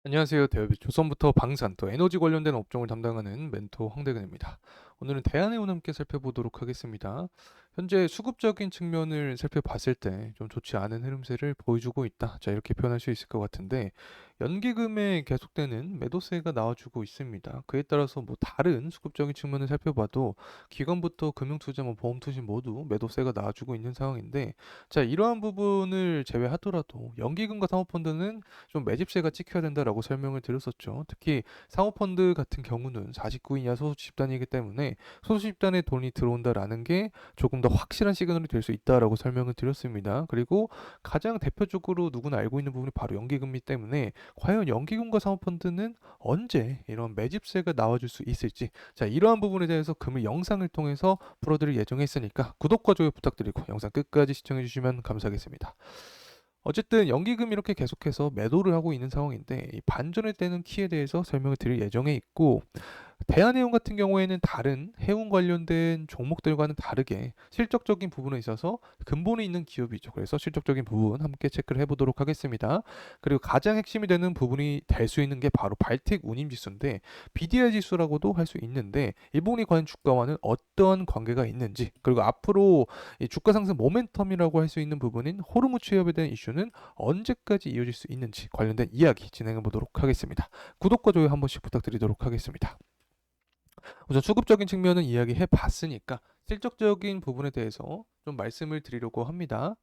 안녕하세요. 대한민국 조선부터 방산 또 에너지 관련된 업종을 담당하는 멘토 황대근입니다. 오늘은 대한해운 함께 살펴보도록 하겠습니다. 현재 수급적인 측면을 살펴봤을 때 좀 좋지 않은 흐름세를 보여주고 있다. 자, 이렇게 표현할 수 있을 것 같은데 연기금에 계속되는 매도세가 나와주고 있습니다. 그에 따라서 뭐 다른 수급적인 측면을 살펴봐도 기관부터 금융투자, 뭐 보험투신 모두 매도세가 나와주고 있는 상황인데, 자, 이러한 부분을 제외하더라도 연기금과 사모펀드는 좀 매집세가 찍혀야 된다라고 설명을 드렸었죠. 특히 사모펀드 같은 경우는 49인 이하 소수 집단이기 때문에 소수 집단에 돈이 들어온다라는 게 조금 더 확실한 시그널이 될 수 있다라고 설명을 드렸습니다. 그리고 가장 대표적으로 누구나 알고 있는 부분이 바로 연기금이기 때문에 과연 연기금과 사모펀드는 언제 이런 매집세가 나와줄 수 있을지, 자, 이러한 부분에 대해서 금일 영상을 통해서 풀어드릴 예정에 있으니까 구독과 좋아요 부탁드리고 영상 끝까지 시청해 주시면 감사하겠습니다. 어쨌든 연기금 이렇게 계속해서 매도를 하고 있는 상황인데 이 반전을 떼는 키에 대해서 설명을 드릴 예정에 있고, 대한해운 같은 경우에는 다른 해운 관련된 종목들과는 다르게 실적적인 부분에 있어서 근본이 있는 기업이죠. 그래서 실적적인 부분 함께 체크를 해보도록 하겠습니다. 그리고 가장 핵심이 되는 부분이 될 수 있는 게 바로 발틱 운임지수인데, BDI 지수라고도 할 수 있는데 이 부분이 과연 주가와는 어떤 관계가 있는지, 그리고 앞으로 이 주가 상승 모멘텀이라고 할 수 있는 부분인 호르무 취업에 대한 이슈는 언제까지 이어질 수 있는지 관련된 이야기 진행해 보도록 하겠습니다. 구독과 좋아요 한 번씩 부탁드리도록 하겠습니다. 우선 수급적인 측면은 이야기해 봤으니까 실적적인 부분에 대해서 좀 말씀을 드리려고 합니다.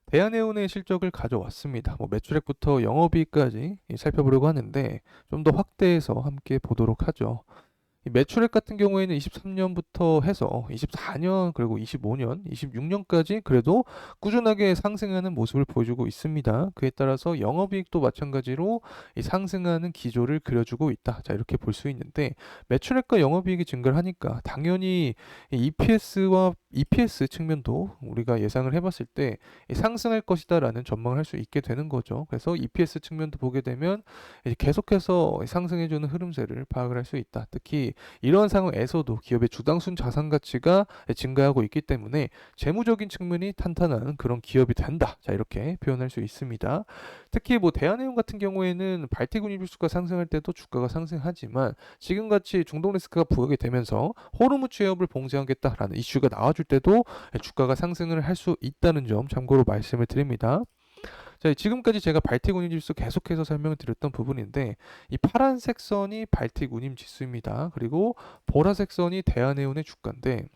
대한해운의 실적을 가져왔습니다. 뭐 매출액부터 영업이익까지 살펴보려고 하는데 좀 더 확대해서 함께 보도록 하죠. 이 매출액 같은 경우에는 23년부터 해서 24년, 그리고 25년, 26년까지 그래도 꾸준하게 상승하는 모습을 보여주고 있습니다. 그에 따라서 영업이익도 마찬가지로 이 상승하는 기조를 그려주고 있다. 자, 이렇게 볼 수 있는데 매출액과 영업이익이 증가를 하니까 당연히 EPS와 EPS 측면도 우리가 예상을 해봤을 때 상승할 것이다라는 전망을 할 수 있게 되는 거죠. 그래서 EPS 측면도 보게 되면 이제 계속해서 상승해주는 흐름세를 파악을 할 수 있다. 특히 이런 상황에서도 기업의 주당순 자산 가치가 증가하고 있기 때문에 재무적인 측면이 탄탄한 그런 기업이 된다. 자, 이렇게 표현할 수 있습니다. 특히 뭐 대한해운 같은 경우에는 발태군입 지수가 상승할 때도 주가가 상승하지만 지금같이 중동 리스크가 부각이 되면서 호르무 취업을 봉쇄하겠다라는 이슈가 나와줄 때도 주가가 상승을 할 수 있다는 점 참고로 말씀을 드립니다. 자, 지금까지 제가 발틱 운임 지수 계속해서 설명을 드렸던 부분인데 이 파란색 선이 발틱 운임 지수입니다. 그리고 보라색 선이 대한해운의 주가인데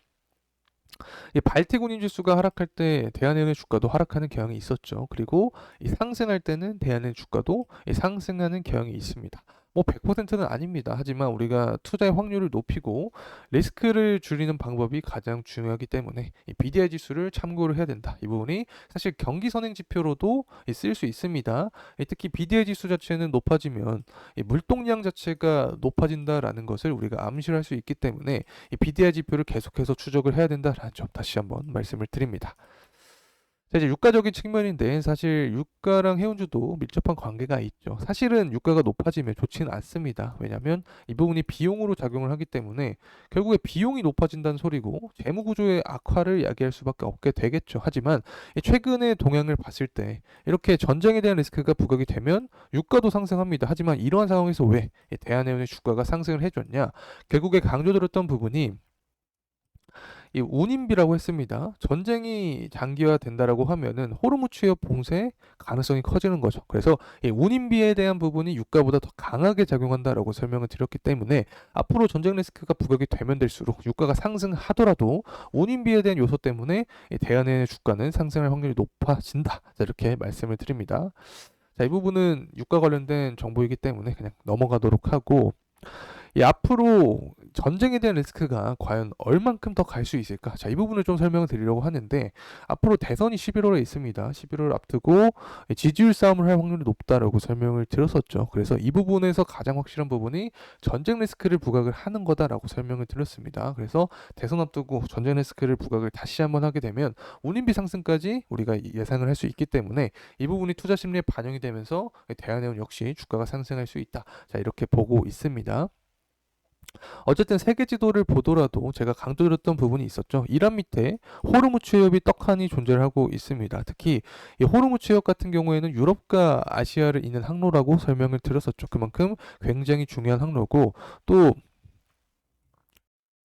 이 발틱 운임 지수가 하락할 때 대한해운의 주가도 하락하는 경향이 있었죠. 그리고 이 상승할 때는 대한해운 주가도 상승하는 경향이 있습니다. 뭐 100%는 아닙니다. 하지만 우리가 투자의 확률을 높이고 리스크를 줄이는 방법이 가장 중요하기 때문에 이 BDI 지수를 참고를 해야 된다. 이 부분이 사실 경기 선행 지표로도 쓸 수 있습니다. 특히 BDI 지수 자체는 높아지면 이 물동량 자체가 높아진다라는 것을 우리가 암시할 수 있기 때문에 이 BDI 지표를 계속해서 추적을 해야 된다라는 점 다시 한번 말씀을 드립니다. 자, 이제 유가적인 측면인데 사실 유가랑 해운주도 밀접한 관계가 있죠. 사실은 유가가 높아지면 좋지는 않습니다. 왜냐하면 이 부분이 비용으로 작용을 하기 때문에 결국에 비용이 높아진다는 소리고 재무 구조의 악화를 야기할 수밖에 없게 되겠죠. 하지만 최근의 동향을 봤을 때 이렇게 전쟁에 대한 리스크가 부각이 되면 유가도 상승합니다. 하지만 이러한 상황에서 왜 대한해운의 주가가 상승을 해줬냐? 결국에 강조드렸던 부분이 이 운임비라고 했습니다. 전쟁이 장기화된다라고 하면은 호르무 취업 봉쇄 가능성이 커지는 거죠. 그래서 이 운임비에 대한 부분이 유가보다 더 강하게 작용한다라고 설명을 드렸기 때문에 앞으로 전쟁 리스크가 부각이 되면 될수록 유가가 상승하더라도 운임비에 대한 요소 때문에 이 대한의 주가는 상승할 확률이 높아진다. 자, 이렇게 말씀을 드립니다. 자, 이 부분은 유가 관련된 정보이기 때문에 그냥 넘어가도록 하고, 이 앞으로 전쟁에 대한 리스크가 과연 얼만큼 더 갈 수 있을까? 자, 이 부분을 좀 설명을 드리려고 하는데 앞으로 대선이 11월에 있습니다. 11월 앞두고 지지율 싸움을 할 확률이 높다라고 설명을 드렸었죠. 그래서 이 부분에서 가장 확실한 부분이 전쟁 리스크를 부각을 하는 거다라고 설명을 드렸습니다. 그래서 대선 앞두고 전쟁 리스크를 부각을 다시 한번 하게 되면 운임비 상승까지 우리가 예상을 할 수 있기 때문에 이 부분이 투자 심리에 반영이 되면서 대한해운 역시 주가가 상승할 수 있다. 자, 이렇게 보고 있습니다. 어쨌든 세계 지도를 보더라도 제가 강조드렸던 부분이 있었죠. 이란 밑에 호르무즈 해협이 떡하니 존재를 하고 있습니다. 특히 이 호르무즈 해협 같은 경우에는 유럽과 아시아를 잇는 항로라고 설명을 드렸었죠. 그만큼 굉장히 중요한 항로고 또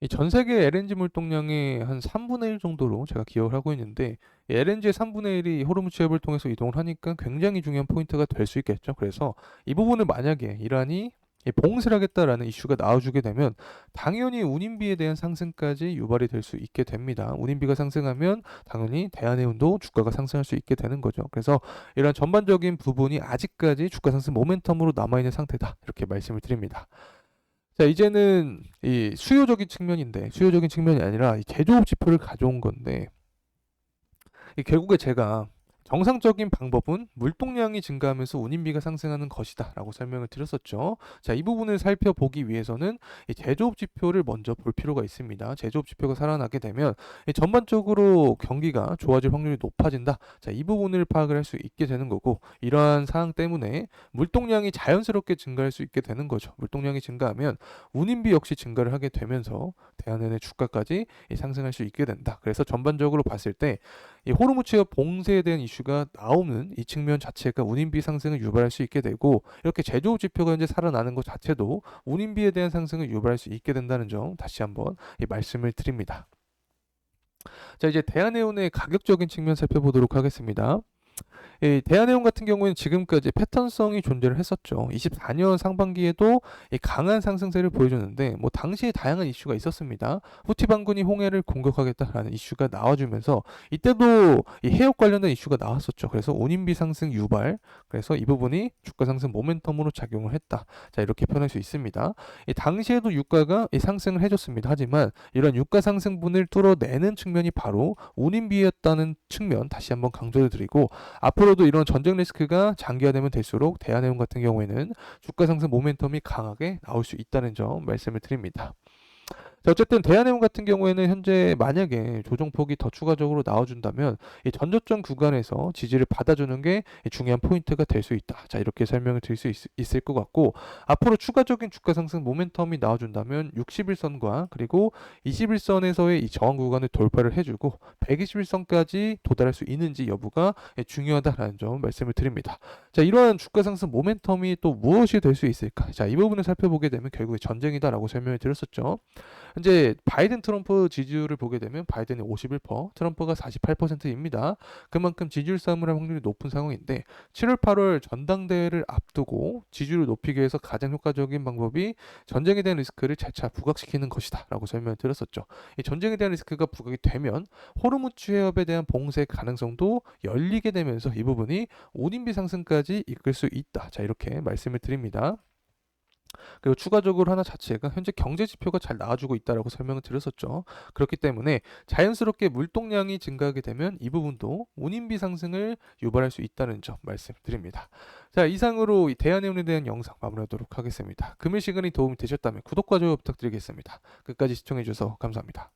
이 전 세계 LNG 물동량의 한 3분의 1 정도로 제가 기억을 하고 있는데 이 LNG의 3분의 1이 호르무즈 해협을 통해서 이동을 하니까 굉장히 중요한 포인트가 될 수 있겠죠. 그래서 이 부분을 만약에 이란이 이 봉쇄를 하겠다라는 이슈가 나와주게 되면 당연히 운임비에 대한 상승까지 유발이 될 수 있게 됩니다. 운임비가 상승하면 당연히 대한해운도 주가가 상승할 수 있게 되는 거죠. 그래서 이런 전반적인 부분이 아직까지 주가 상승 모멘텀으로 남아있는 상태다. 이렇게 말씀을 드립니다. 자, 이제는 이 수요적인 측면인데, 수요적인 측면이 아니라 이 제조업 지표를 가져온 건데, 이 결국에 제가 정상적인 방법은 물동량이 증가하면서 운임비가 상승하는 것이다라고 설명을 드렸었죠. 자, 이 부분을 살펴보기 위해서는 이 제조업 지표를 먼저 볼 필요가 있습니다. 제조업 지표가 살아나게 되면 이 전반적으로 경기가 좋아질 확률이 높아진다. 자, 이 부분을 파악을 할 수 있게 되는 거고 이러한 사항 때문에 물동량이 자연스럽게 증가할 수 있게 되는 거죠. 물동량이 증가하면 운임비 역시 증가를 하게 되면서 대한은행의 주가까지 상승할 수 있게 된다. 그래서 전반적으로 봤을 때 이 호르무즈의 봉쇄에 대한 이슈가 나오는 이 측면 자체가 운임비 상승을 유발할 수 있게 되고 이렇게 제조업 지표가 이제 살아나는 것 자체도 운임비에 대한 상승을 유발할 수 있게 된다는 점 다시 한번 말씀을 드립니다. 자, 이제 대한해운의 가격적인 측면 살펴보도록 하겠습니다. 이 대한해운 같은 경우에는 지금까지 패턴성이 존재를 했었죠. 24년 상반기에도 이 강한 상승세를 보여줬는데 뭐 당시에 다양한 이슈가 있었습니다. 후티 반군이 홍해를 공격하겠다라는 이슈가 나와주면서 이때도 이 해역 관련된 이슈가 나왔었죠. 그래서 운임비 상승 유발, 그래서 이 부분이 주가 상승 모멘텀으로 작용을 했다. 자, 이렇게 표현할 수 있습니다. 이 당시에도 유가가 이 상승을 해줬습니다. 하지만 이런 유가 상승분을 뚫어내는 측면이 바로 운임비였다는 측면 다시 한번 강조를 드리고 앞으로도 이런 전쟁 리스크가 장기화되면 될수록 대한해운 같은 경우에는 주가 상승 모멘텀이 강하게 나올 수 있다는 점 말씀을 드립니다. 자, 어쨌든 대한해운 같은 경우에는 현재 만약에 조정폭이 더 추가적으로 나와준다면 이 전저점 구간에서 지지를 받아주는 게 중요한 포인트가 될 수 있다. 자, 이렇게 설명을 드릴 수 있을 것 같고 앞으로 추가적인 주가 상승 모멘텀이 나와준다면 60일선과 그리고 21선에서의 이 저항 구간을 돌파를 해주고 121선까지 도달할 수 있는지 여부가 중요하다라는 점 말씀을 드립니다. 자, 이러한 주가 상승 모멘텀이 또 무엇이 될 수 있을까? 자, 이 부분을 살펴보게 되면 결국에 전쟁이다라고 설명을 드렸었죠. 현재 바이든 트럼프 지지율을 보게 되면 바이든이 51%, 트럼프가 48%입니다. 그만큼 지지율 싸움을 할 확률이 높은 상황인데 7월 8월 전당대회를 앞두고 지지율을 높이기 위해서 가장 효과적인 방법이 전쟁에 대한 리스크를 재차 부각시키는 것이다 라고 설명을 드렸었죠. 이 전쟁에 대한 리스크가 부각이 되면 호르무즈 해협에 대한 봉쇄 가능성도 열리게 되면서 이 부분이 운임비 상승까지 이끌 수 있다. 자, 이렇게 말씀을 드립니다. 그리고 추가적으로 하나 자체가 현재 경제 지표가 잘 나와주고 있다라고 설명을 드렸었죠. 그렇기 때문에 자연스럽게 물동량이 증가하게 되면 이 부분도 운임비 상승을 유발할 수 있다는 점 말씀드립니다. 자, 이상으로 이 대한해운에 대한 영상 마무리하도록 하겠습니다. 금일 시간이 도움이 되셨다면 구독과 좋아요 부탁드리겠습니다. 끝까지 시청해주셔서 감사합니다.